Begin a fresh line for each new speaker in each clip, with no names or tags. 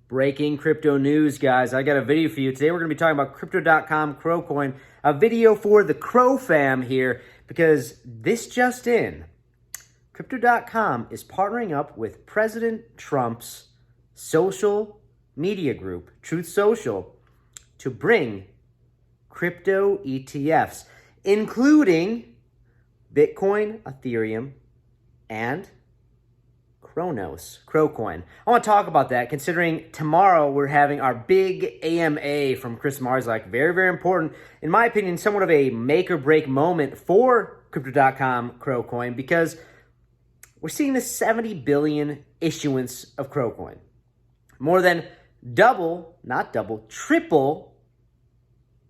Breaking crypto news, guys. I got a video for you. Today we're going to be talking about crypto.com Crowcoin, a video for the Crow fam here, because this just in, crypto.com is partnering up with President Trump's social media group, Truth Social, to bring crypto ETFs, including Bitcoin, Ethereum, and Crowcoin. I want to talk about that, considering tomorrow we're having our big AMA from Chris Marszalek. Very, very important. In my opinion, somewhat of a make or break moment for Crypto.com Crowcoin, because we're seeing this 70 billion issuance of Crowcoin. More than double, not double, triple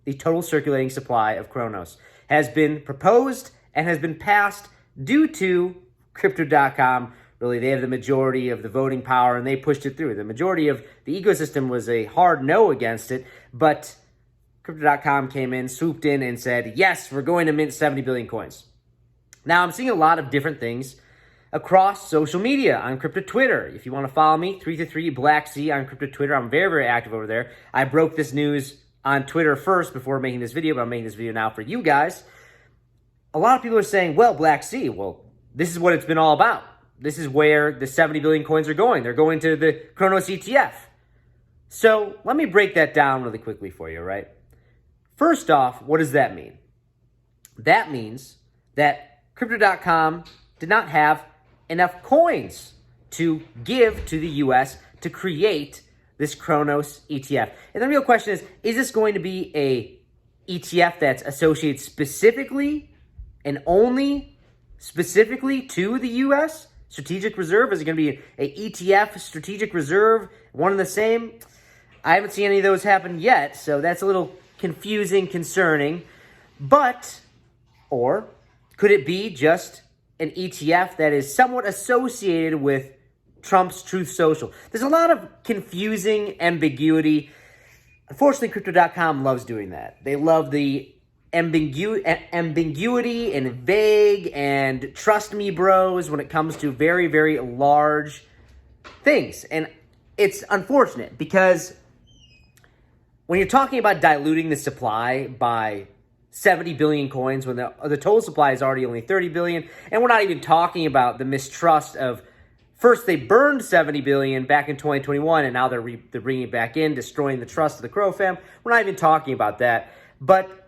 the total circulating supply of Cronos has been proposed and has been passed due to Crypto.com. Really, they have the majority of the voting power, and they pushed it through. The majority of the ecosystem was a hard no against it, but Crypto.com came in, swooped in, and said, yes, we're going to mint 70 billion coins. Now, I'm seeing a lot of different things across social media on Crypto Twitter. If you want to follow me, 333blackc on Crypto Twitter. I'm very, very active over there. I broke this news on Twitter first before making this video, but I'm making this video now for you guys. A lot of people are saying, well, Black Sea, well, this is what it's been all about. This is where the 70 billion coins are going. They're going to the Cronos ETF. So let me break that down really quickly for you, right? First off, what does that mean? That means that Crypto.com did not have enough coins to give to the US to create this Cronos ETF. And the real question is this going to be a ETF that's associated specifically and only specifically to the US strategic reserve? Is it going to be an ETF strategic reserve, one and the same? I haven't seen any of those happen yet, so that's a little confusing, concerning. But, or could it be just an ETF that is somewhat associated with Trump's Truth Social? There's a lot of confusing ambiguity. Unfortunately, Crypto.com loves doing that. They love the ambiguity and vague and trust me bros when it comes to very, very large things. And it's unfortunate because when you're talking about diluting the supply by 70 billion coins when the total supply is already only 30 billion, and we're not even talking about the mistrust of, first they burned 70 billion back in 2021 and now they're bringing it back in, destroying the trust of the Crow fam. We're not even talking about that. But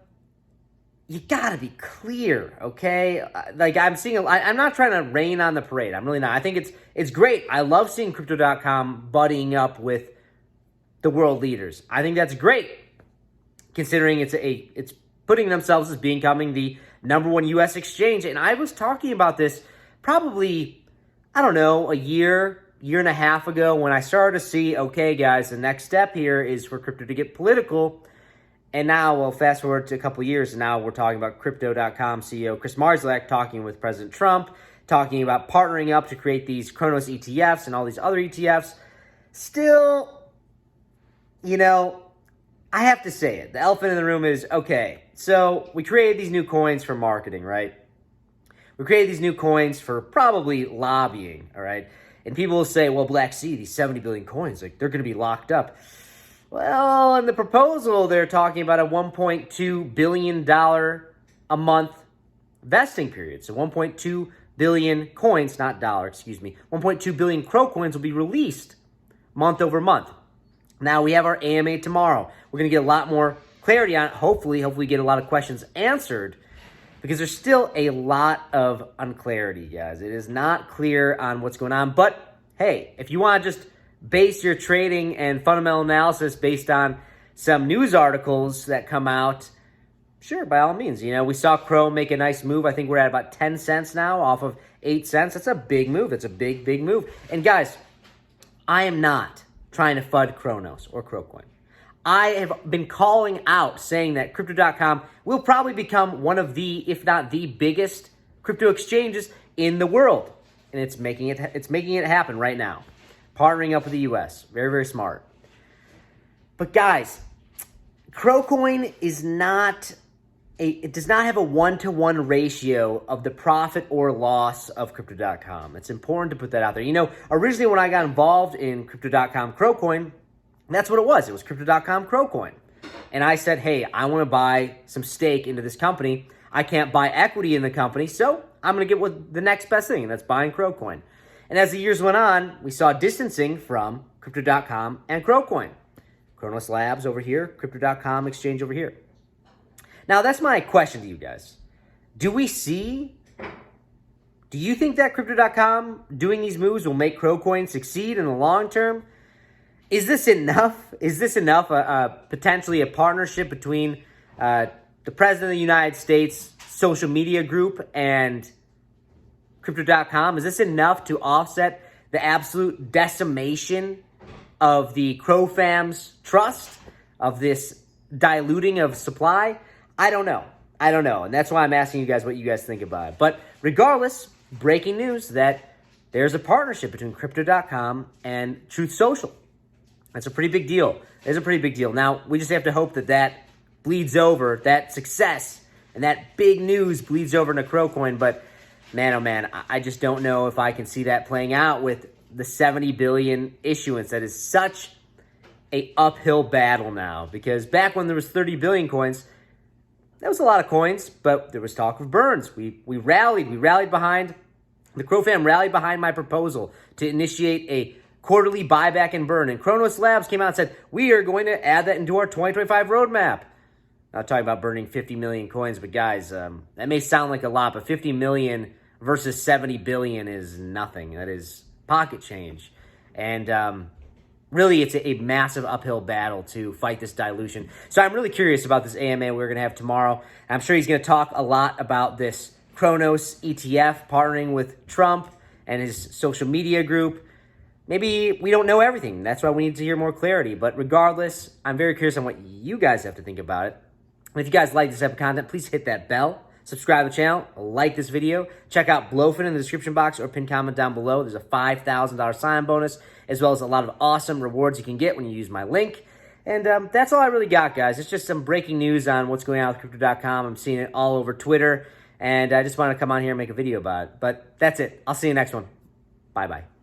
you gotta be clear, okay? Like I'm not trying to rain on the parade. I'm really not. I think it's great. I love seeing Crypto.com buddying up with the world leaders. I think that's great, considering it's putting themselves as becoming the #1 U.S. exchange. And I was talking about this probably, I don't know, a year and a half ago when I started to see, okay, guys, the next step here is for crypto to get political. And now, well, fast forward to a couple years, and now we're talking about Crypto.com CEO Chris Marszalek talking with President Trump, talking about partnering up to create these Cronos ETFs and all these other ETFs. Still, I have to say it. The elephant in the room is, okay, so we created these new coins for marketing, right? We created these new coins for probably lobbying, all right? And people will say, well, Black Sea, these 70 billion coins, like they're going to be locked up. Well, in the proposal, they're talking about a $1.2 billion a month vesting period. So 1.2 billion coins, not dollar, 1.2 billion Crow coins will be released month over month. Now, we have our AMA tomorrow. We're going to get a lot more clarity on it. Hopefully get a lot of questions answered, because there's still a lot of unclarity, guys. It is not clear on what's going on. But, hey, if you want to just base your trading and fundamental analysis based on some news articles that come out, sure, by all means. We saw Crow make a nice move. I think we're at about 10 cents now off of 8 cents. That's a big move. It's a big, big move. And guys, I am not trying to FUD Cronos or Crowcoin. I have been calling out saying that Crypto.com will probably become one of the, if not the biggest crypto exchanges in the world. And it's making it happen right now. Partnering up with the US. Very, very smart. But guys, Crowcoin is not it does not have a 1-to-1 ratio of the profit or loss of Crypto.com. It's important to put that out there. Originally when I got involved in Crypto.com Crowcoin, And that's what it was. It was crypto.com Crocoin. And I said, hey, I want to buy some stake into this company. I can't buy equity in the company, so I'm going to get what the next best thing, and that's buying Crocoin. And as the years went on, we saw distancing from crypto.com and Crocoin. Cronos Labs over here, crypto.com exchange over here. Now, that's my question to you guys. Do you think that crypto.com doing these moves will make Crocoin succeed in the long term? Is this enough? Is this enough? Potentially a partnership between the President of the United States social media group and crypto.com? Is this enough to offset the absolute decimation of the Crow fam's trust, of this diluting of supply? I don't know. And that's why I'm asking you guys what you guys think about it. But regardless, breaking news that there's a partnership between crypto.com and Truth Social. That's a pretty big deal. It's a pretty big deal. Now, we just have to hope that that bleeds over, that success and that big news bleeds over into Crocoin. But man, oh man, I just don't know if I can see that playing out with the 70 billion issuance. That is such a uphill battle now, because back when there was 30 billion coins, that was a lot of coins, but there was talk of burns. We rallied behind, the Crow fam rallied behind my proposal to initiate a quarterly buyback and burn. And Cronos Labs came out and said, we are going to add that into our 2025 roadmap. Not talking about burning 50 million coins, but guys, that may sound like a lot, but 50 million versus 70 billion is nothing. That is pocket change. And really, it's a massive uphill battle to fight this dilution. So I'm really curious about this AMA we're going to have tomorrow. I'm sure he's going to talk a lot about this Cronos ETF partnering with Trump and his social media group. Maybe we don't know everything. That's why we need to hear more clarity. But regardless, I'm very curious on what you guys have to think about it. And if you guys like this type of content, please hit that bell, subscribe to the channel, like this video, check out Blowfin in the description box or pinned comment down below. There's a $5,000 sign bonus, as well as a lot of awesome rewards you can get when you use my link. And that's all I really got, guys. It's just some breaking news on what's going on with crypto.com. I'm seeing it all over Twitter, and I just want to come on here and make a video about it. But that's it. I'll see you next one. Bye-bye.